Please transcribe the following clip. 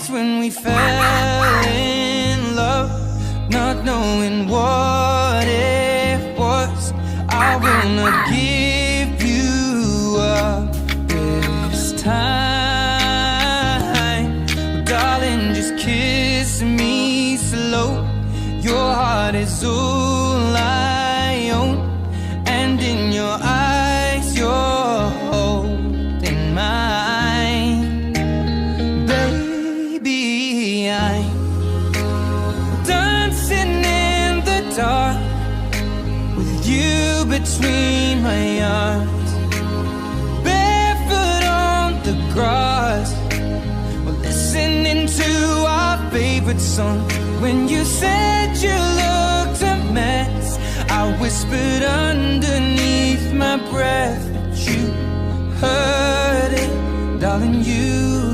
nights when we fell in love, not knowing what it was. I will not give you up this time. Oh, darling, just kiss me slow. Your heart is all I own, and in your eyes you're holding mine. Baby, I'm dancing in the dark with you between my arms, barefoot on the grass. We're listening to our favorite song. When you said you looked a mess, I whispered underneath my breath that you heard it, darling, you